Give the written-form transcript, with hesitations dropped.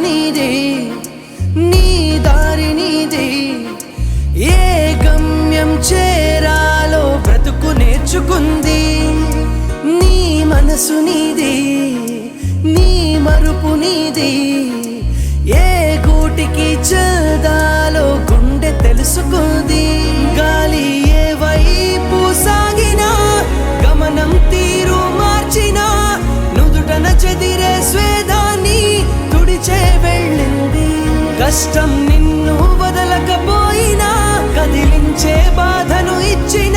నీదే, నీ దారి నీదే, ఏ గమ్యం చేరాలో బ్రతుకు నేర్చుకుంది. నీ మనసు నీదే, నీ మరుపు నీదే, ఏ గూటికి చదాలో గుండె తెలుసుకుంది. గాలి ఏ వైపు సాగినా, గమనం తీరు మార్చినా, నుదుటన చెదిరే స్వేదాన్ని తుడిచే వెళ్ళింది. కష్టం నిన్ను వదలకపోయినా, కదిలించే బాధను ఇచ్చిన